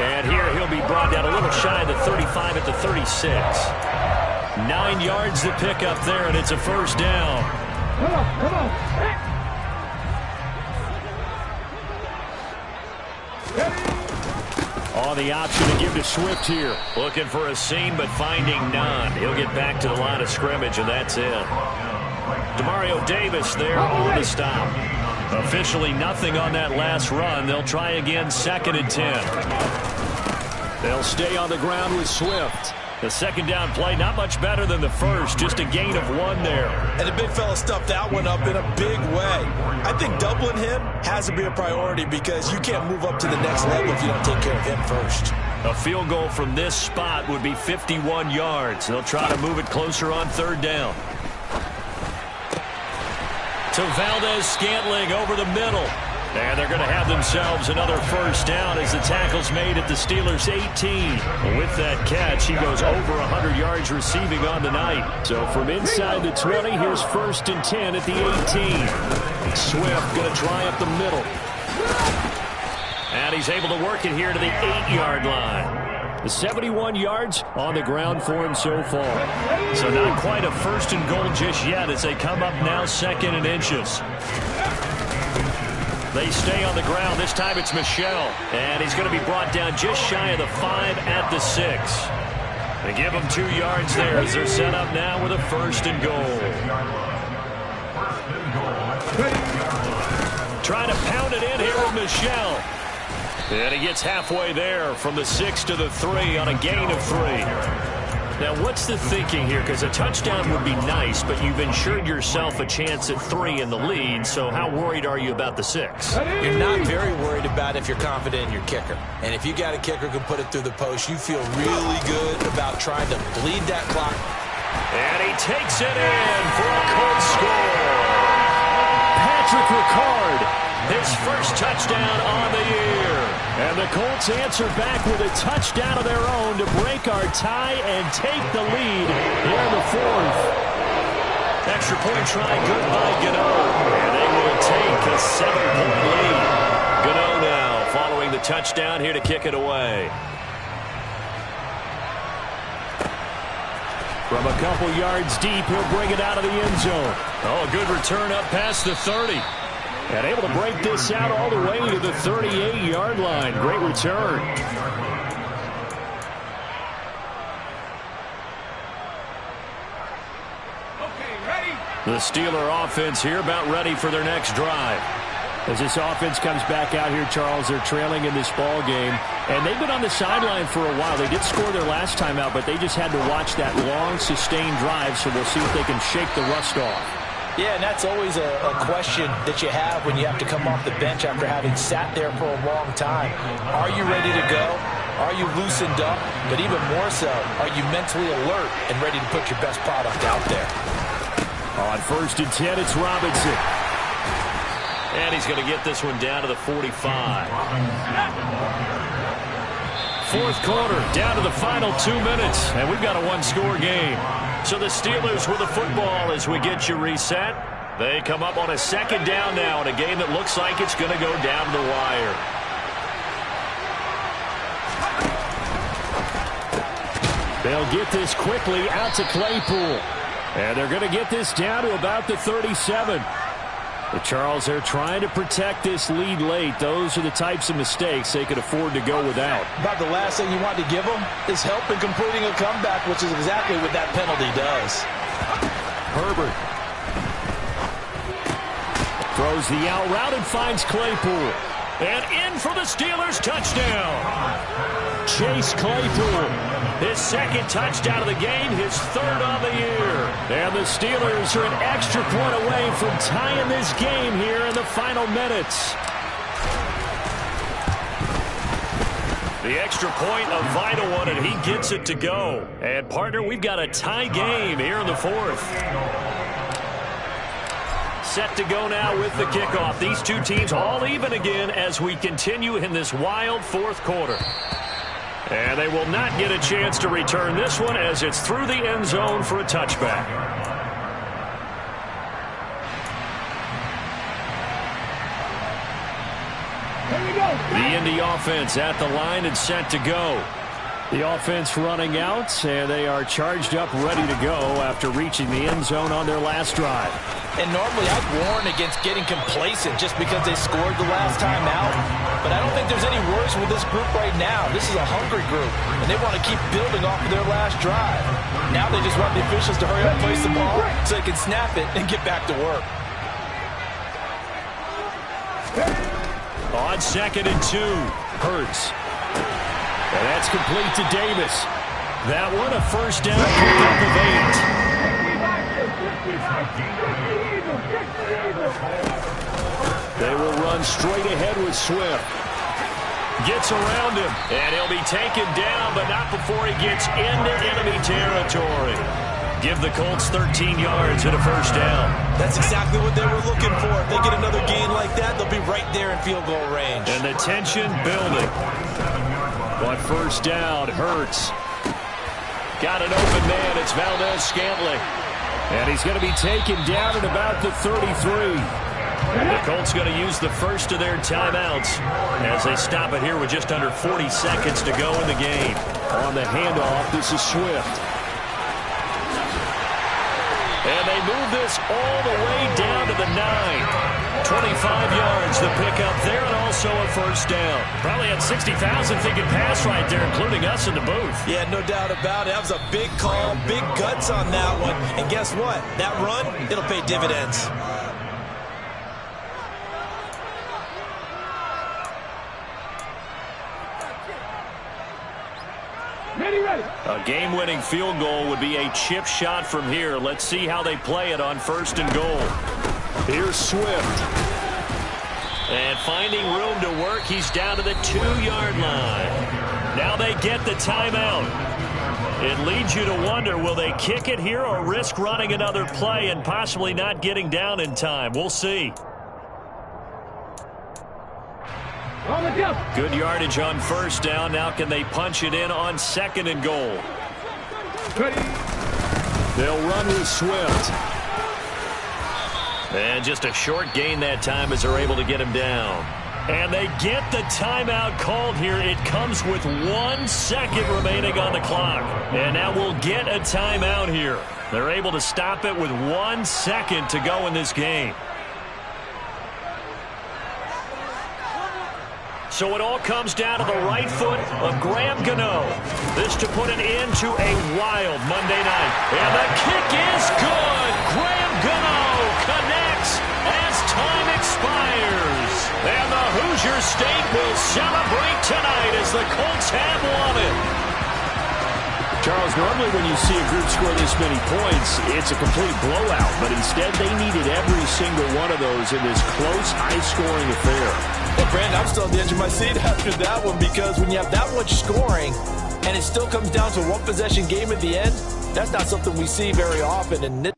And here he'll be brought down a little shy of the 35 at the 36. 9 yards to pick up there, and it's a first down. Come on, come on. On the option to give to Swift here. Looking for a seam, but finding none. He'll get back to the line of scrimmage, and that's it. Demario Davis there on the stop. Officially nothing on that last run. They'll try again, 2nd and 10. They'll stay on the ground with Swift. The second down play, not much better than the first. Just a gain of 1 there. And the big fella stuffed that one up in a big way. I think doubling him has to be a priority because you can't move up to the next level if you don't take care of him first. A field goal from this spot would be 51 yards. They'll try to move it closer on 3rd down. To Valdez-Scantling over the middle. And they're going to have themselves another first down as the tackle's made at the Steelers' 18. With that catch, he goes over 100 yards receiving on the night. So from inside the 20, here's 1st and 10 at the 18. Swift going to try up the middle. And he's able to work it here to the 8-yard line. The 71 yards on the ground for him so far. So not quite a 1st and goal just yet as they come up now 2nd and inches. They stay on the ground. This time it's Michel. And he's going to be brought down just shy of the 5 at the 6. They give him 2 yards there as they're set up now with a 1st and goal. Trying to pound it in here with Michel. And he gets halfway there from the 6 to the 3 on a gain of 3. Now, what's the thinking here? Because a touchdown would be nice, but you've ensured yourself a chance at 3 in the lead, so how worried are you about the 6? You're not very worried about if you're confident in your kicker. And if you got a kicker who can put it through the post, you feel really good about trying to bleed that clock. And he takes it in for a Colts score. Patrick Ricard, his first touchdown on the year. And the Colts answer back with a touchdown of their own to break our tie and take the lead here in the 4th. Extra point try good by Gano. And they will take a 7-point lead. Gano now following the touchdown here to kick it away. From a couple yards deep, he'll bring it out of the end zone. Oh, a good return up past the 30. And able to break this out all the way to the 38-yard line. Great return. Okay, ready? The Steeler offense here about ready for their next drive. As this offense comes back out here, Charles, they're trailing in this ball game. And they've been on the sideline for a while. They did score their last time out, but they just had to watch that long, sustained drive, so we'll see if they can shake the rust off. Yeah, and that's always a question that you have when you have to come off the bench after having sat there for a long time. Are you ready to go? Are you loosened up? But even more so, are you mentally alert and ready to put your best product out there? On 1st and 10, it's Robinson. And he's going to get this one down to the 45. 4th quarter, down to the final 2 minutes, and we've got a 1-score game. So the Steelers with the football as we get you reset. They come up on a 2nd down now in a game that looks like it's going to go down to the wire. They'll get this quickly out to Claypool. And they're going to get this down to about the 37. But Charles, they're trying to protect this lead late. Those are the types of mistakes they could afford to go without. About the last thing you want to give them is help in completing a comeback, which is exactly what that penalty does. Herbert throws the out route and finds Claypool. And in for the Steelers touchdown. Chase Claypool. His 2nd touchdown of the game, his 3rd on the year. And the Steelers are an extra point away from tying this game here in the final minutes. The extra point, a vital one, and he gets it to go. And, partner, we've got a tie game here in the 4th. set to go now with the kickoff. These two teams all even again as we continue in this wild fourth quarter. And they will not get a chance to return this one as it's through the end zone for a touchback. The Indy offense at the line and set to go. The offense running out, and they are charged up, ready to go after reaching the end zone on their last drive. And normally I'd warn against getting complacent just because they scored the last time out. But I don't think there's any worse with this group right now. This is a hungry group, and they want to keep building off of their last drive. Now they just want the officials to hurry up and place the ball so they can snap it and get back to work. On 2nd and 2, Hurts. And that's complete to Davis. That one a first down pickup of 8. They will run straight ahead with Swift. Gets around him, and he'll be taken down, but not before he gets into enemy territory. Give the Colts 13 yards and a first down. That's exactly what they were looking for. If they get another gain like that, they'll be right there in field goal range. And the tension building. On first down, Hurts. Got an open man. It's Valdez-Scantling. And he's going to be taken down at about the 33. The Colts going to use the first of their timeouts as they stop it here with just under 40 seconds to go in the game. On the handoff, this is Swift. And they move this all the way down to the 9. 25 yards, the pickup there, and also a first down. Probably had 60,000 thinking pass right there, including us in the booth. Yeah, no doubt about it. That was a big call, big guts on that one. And guess what? That run, it'll pay dividends. A game-winning field goal would be a chip shot from here. Let's see how they play it on 1st and goal. Here's Swift. And finding room to work, he's down to the 2-yard line. Now they get the timeout. It leads you to wonder, will they kick it here or risk running another play and possibly not getting down in time? We'll see. Good yardage on first down. Now can they punch it in on 2nd and goal? They'll run with Swift. And just a short gain that time as they're able to get him down. And they get the timeout called here. It comes with 1 second remaining on the clock. And now we'll get a timeout here. They're able to stop it with 1 second to go in this game. So it all comes down to the right foot of Graham Gano. This to put an end to a wild Monday night. And the kick is good. Graham Gano connects as time expires. And the Hoosier State will celebrate tonight as the Colts have won it. Charles, normally when you see a group score this many points, it's a complete blowout. But instead, they needed every single one of those in this close, high-scoring affair. Well, Brandon, I'm still on the edge of my seat after that one because when you have that much scoring and it still comes down to a one-possession game at the end, that's not something we see very often. And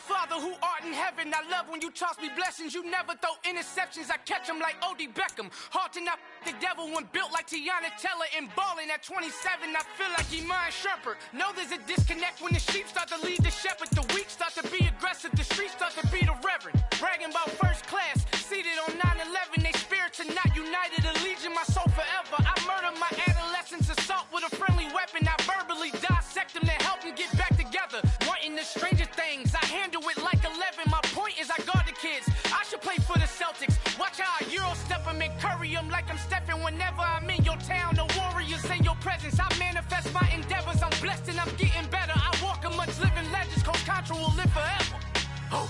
Father who art in heaven, I love when you toss me blessings. You never throw interceptions, I catch them like O.D. Beckham. Hard to not the devil when built like Tiana Teller and balling at 27. I feel like Iman Shumpert. Know there's a disconnect when the sheep start to lead the shepherd. The weak start to be aggressive, the streets start to be the reverend. Bragging about first class, seated on 9/11. They spirits are not united, a legion, my soul forever. I murder my adolescence, assault with a friendly weapon. I verbally dissect them to help them get back together. Wanting the stranger things, I handle it like 11. My point is I guard the kids. I should play for the Celtics. Watch how I Euro step them and curry them like I'm stepping. Whenever I'm in your town, the warriors in your presence. I manifest my endeavors. I'm blessed and I'm getting better. I walk amongst living legends. Coach Contra will live forever. Oh.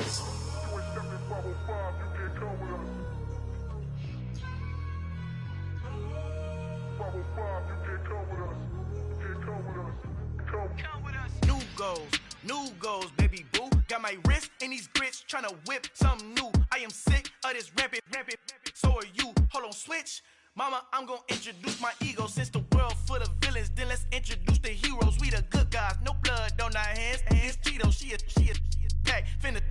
New goals. New goals, baby boo. Got my wrist in these grits, tryna whip something new. I am sick of this rampant. So are you. Hold on, switch. Mama, I'm gonna introduce my ego. Since the world full of villains, then let's introduce the heroes. We the good guys, no blood on our hands. It's Cheeto, she is pack. Finna,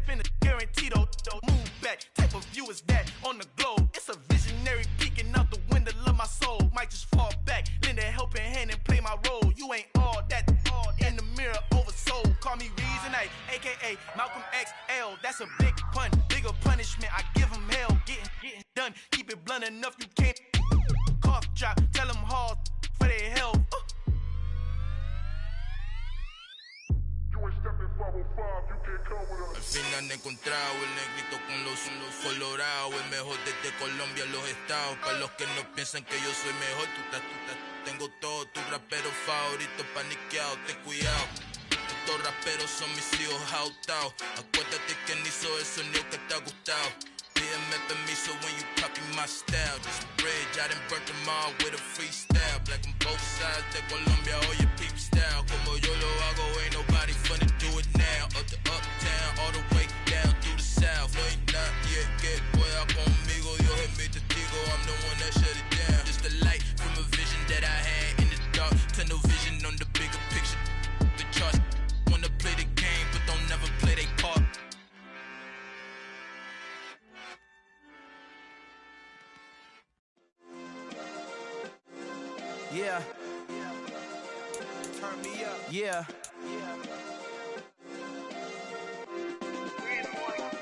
guaranteed, move back. Type of view is that on the globe? It's a visionary peeking out the window of my soul. Might just fall back, lend a helping hand and play my role. You ain't all that in the mirror oversold. Call me Reason A, aka Malcolm XL. That's a big pun, bigger punishment. I give him hell, getting done. Keep it blunt enough, you can't cough drop. Tell them hard for their health. Al fin han encontrado el negrito con los colorados, el mejor desde Colombia a los estados. Para los que no piensan que yo soy mejor, tengo todo, tus raperos favoritos paniqueados, ten cuidado. Estos raperos son mis hijos adoptados. Acuérdate quién hizo el sonido que te ha gustado. Pídeme permiso when you copy my style. This bridge, I done burnt them all with a freestyle. Black on both sides de Colombia, oye peep style. Como yo lo hago, ain't nobody finna do it now. Up to uptown, all the way down through the south. No hay nadie que pueda conmigo, Dios es mi testigo. I'm the one that shut it down. Just a light from a vision that I had in the dark. Tunnel vision on the bigger picture. The charts wanna play the game, but don't never play their part. Yeah. Turn me up. Yeah.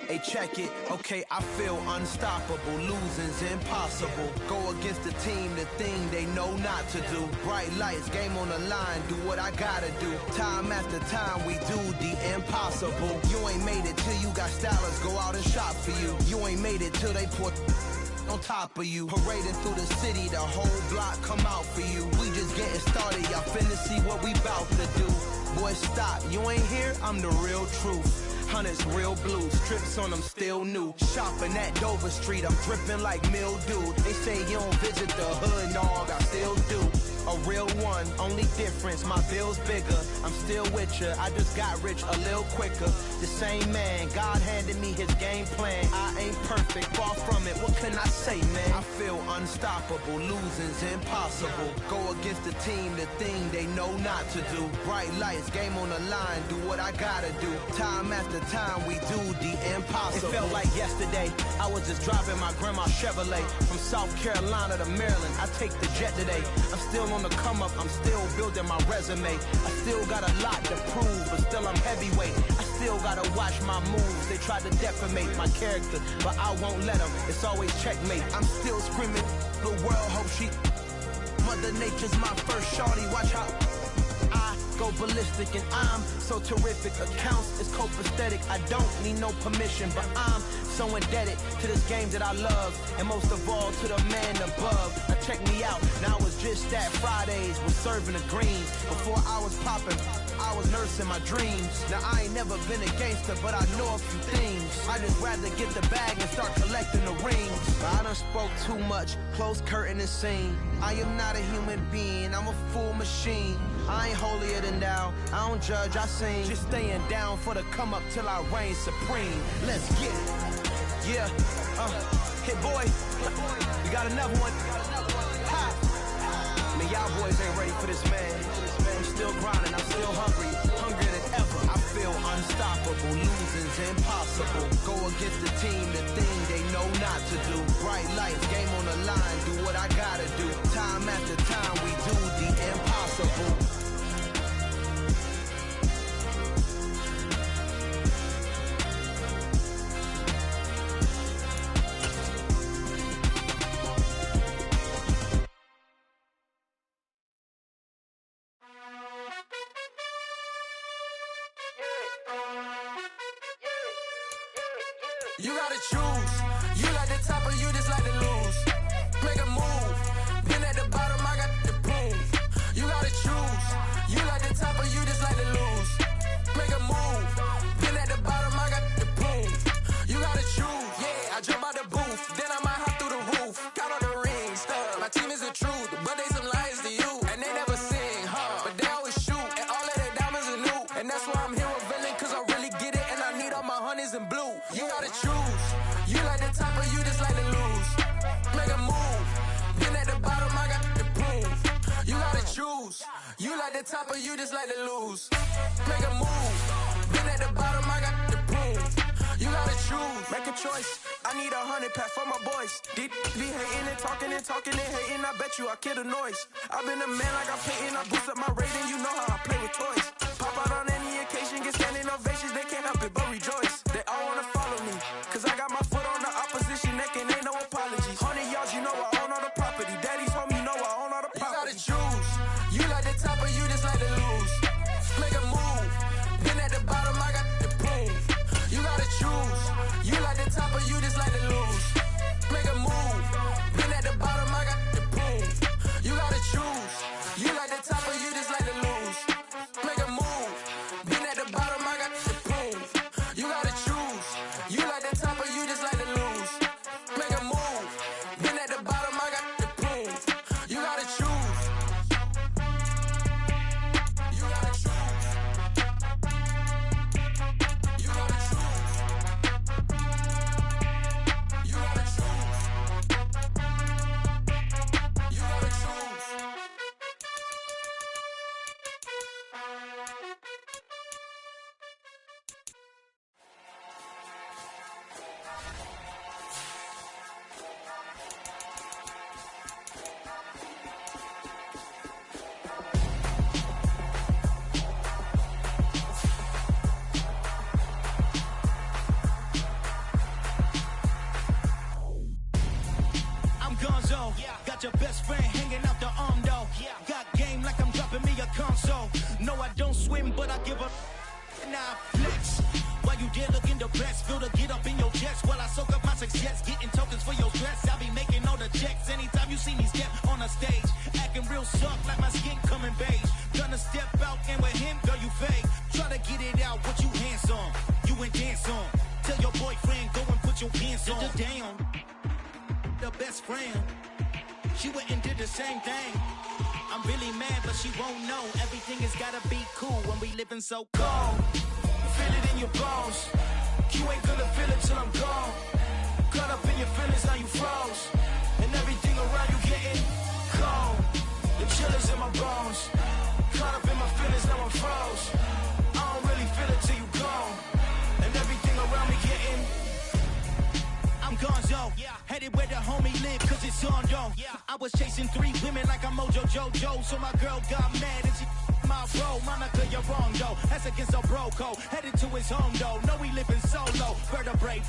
Hey, check it. Okay, I feel unstoppable. Losing's impossible. Go against the team, the thing they know not to do. Bright lights, game on the line. Do what I gotta do. Time after time, we do the impossible. You ain't made it till you got stylers go out and shop for you. You ain't made it till they pour on top of you. Parading through the city, the whole block come out for you. We just getting started, y'all finna see what we bout to do. Boy, stop, you ain't here, I'm the real truth. Hunters, real blue, strips on them still new. Shopping at Dover Street, I'm dripping like mildew. They say you don't visit the hood, dog, I still do. A real one, only difference, my bill's bigger. I'm still with ya, I just got rich a little quicker. The same man, God handed me his game plan. I ain't perfect, far from it, what can I say, man? I feel unstoppable, losing's impossible. Go against the team, the thing they know not to do. Bright lights, game on the line, do what I gotta do. Time after time, we do the impossible. It felt like yesterday, I was just driving my grandma's Chevrolet. From South Carolina to Maryland, I take the jet today. I'm still on the come up, I'm still building my resume. I still got a lot to prove, but still I'm heavyweight. I still gotta watch my moves. They tried to defamate my character, but I won't let them. It's always checkmate. I'm still screaming, the world hope she. Mother Nature's my first shorty, watch how I go ballistic and I'm so terrific. Accounts is copacetic, I don't need no permission, but I'm so indebted to this game that I love, and most of all to the man above. Now check me out, now it's just that Fridays was serving the greens. Before I was popping, I was nursing my dreams. Now I ain't never been a gangster, but I know a few things. I just rather get the bag and start collecting the rings. I done spoke too much, close curtain and scene. I am not a human being, I'm a full machine. I ain't holier than thou, I don't judge, I sing. Just staying down for the come up till I reign supreme. Let's get it. Yeah, hit boy, we got another one. Ha! Man, y'all boys ain't ready for this, man. I'm still grinding, I'm still hungry, hungrier than ever. I feel unstoppable, losing's impossible. Go against the team, the thing they know not to do. Bright lights, game on the line, do what I gotta do. Time after time, we do the impossible. You gotta choose. You like the top or you just like to lose. Make a move. Been at the bottom, I got the proof. You gotta choose. You like the top or you just like to lose. Make a move. Been at the bottom, I got the proof. You gotta choose. Yeah, I jump out the booth, then I might hop through the roof. Count on the rings, stuff. My team is the truth, but they some liars to you. And they never sing, huh? But they always shoot, and all of their diamonds are new. And that's why I'm here with villain. top of you just like to lose. Make a move. Been at the bottom, I got the prove. You gotta choose, make a choice. I need 100 pack for my boys. Deep be hating and talking and hating. I bet you I kill the noise. I've been a man like I'm painting. I boost up my rating. You know how I play with toys. Pop out on any occasion, get standing ovations. They can't help it but rejoice. They all wanna follow me, cause I got my foot on the opposition neck and ain't no apologies. 100 yards, you know I own all the property. Daddy's home, you know I own all the property. You gotta choose. You like the top or you just like to lose. Make a move. Been at the bottom, I got the prove. You gotta choose. You like the top or you just like to lose. Make a move. Been at the bottom, I got the prove. You gotta choose. You like the top or you just like to lose. Make a move. Been at the bottom, I got the prove. You gotta choose. You like the top or you just like to lose. Make a move. Been at the bottom, I got the prove. You gotta choose. You gotta choose. You gotta choose. You gotta choose. You gotta choose. I'm Gonzo. Got your best friend hanging out the arm though. Got game like I'm dropping me a console. No, I don't swim, but I give a nah flex. While you there looking the best, feel to get up in your chest while I soak up my success, getting tokens for your stress. I be making all the checks anytime you see me step on a stage, acting real soft like my skin coming beige. Gonna step out and with him, girl, you fake. Try to get it out, what you hands on? You and dance on. Tell your boyfriend go and put your pants on. Down. The best friend, she went and did the same thing. I'm really mad, but she won't know. Everything has gotta be cool when we living so cold. Feel it in your bones. You ain't gonna feel it till I'm gone. Caught up in your feelings, now you froze. And everything around you getting cold. The chill is in my bones. Caught up in my feelings, now I'm froze. I don't really feel it till you gone. And everything around me getting. I'm Gonzo, headed where the homie live, cause it's on, yo. I was chasing 3 women like I'm Mojo Jojo, so my girl got mad and she my bro. Monica, you're wrong, though. That's against a bro code. Headed to his home, though. No, he living solo. Vertebrae,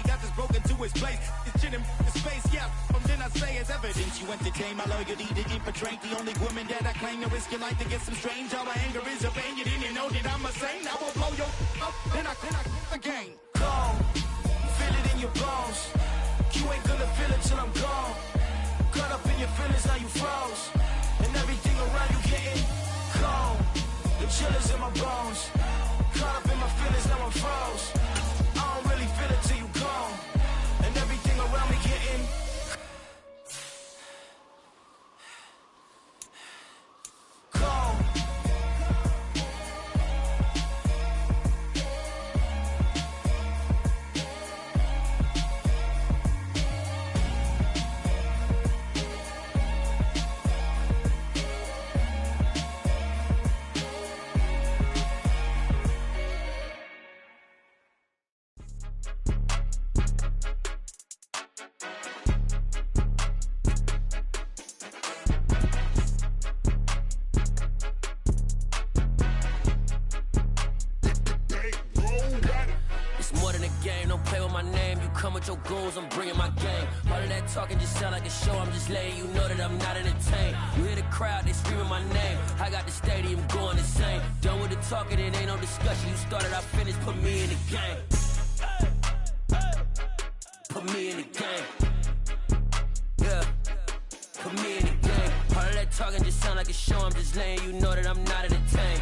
got this broken to his place. It's chin in his face, yeah. From then I say it's evidence. You entertain my loyalty to infiltrate. The only woman that I claim to risk your life to get some strange. All my anger is a pain. You didn't know that I'm a saint. I will blow your up, then I again. Cold. Feel it in your bones. You ain't gonna feel it till I'm gone. Caught up in your feelings, now you froze. And everything around you getting cold. The chill is in my bones. Caught up in my feelings, now I'm froze. I don't really feel it till you gone. And everything around me getting cold. Your goals, I'm bringing my game. All of that talking just sound like a show. I'm just letting you know that I'm not entertained. You hear the crowd, they screaming my name. I got the stadium going insane. Done with the talking, it ain't no discussion. You started, I finished, put me in the game. Put me in the game. Yeah, put me in the game. All of that talking just sound like a show. I'm just letting you know that I'm not entertained.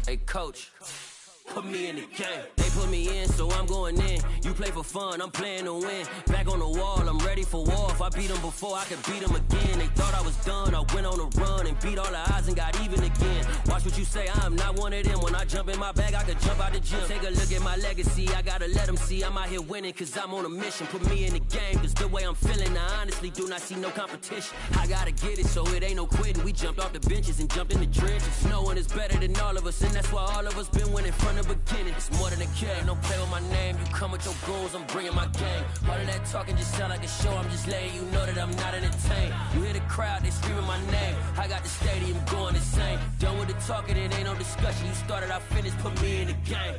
Hey, coach, put me in the game. They put me in, so I'm going in. You play for fun, I'm playing to win. Back on the wall, I'm ready for war. If I beat them before, I could beat them again. They thought I was done, I went on a run and beat all the odds and got even again. Watch what you you say I'm not one of them. When I jump in my bag, I could jump out the gym. Take a look at my legacy, I gotta let them see I'm out here winning, cause I'm on a mission. Put me in the game, cause the way I'm feeling, I honestly do not see no competition. I gotta get it, so it ain't no quitting. We jumped off the benches and jumped in the trenches. No one is better than all of us, and that's why all of us been winning from the beginning. It's more than a game, don't play with my name. You come with your goals, I'm bringing my game. All of that talking just sound like a show, I'm just letting you know that I'm not entertained. You hear the crowd, they screaming my name. I got the stadium going insane. Done with the talking, it ain't no discussion. You started, I finished, put me in the game.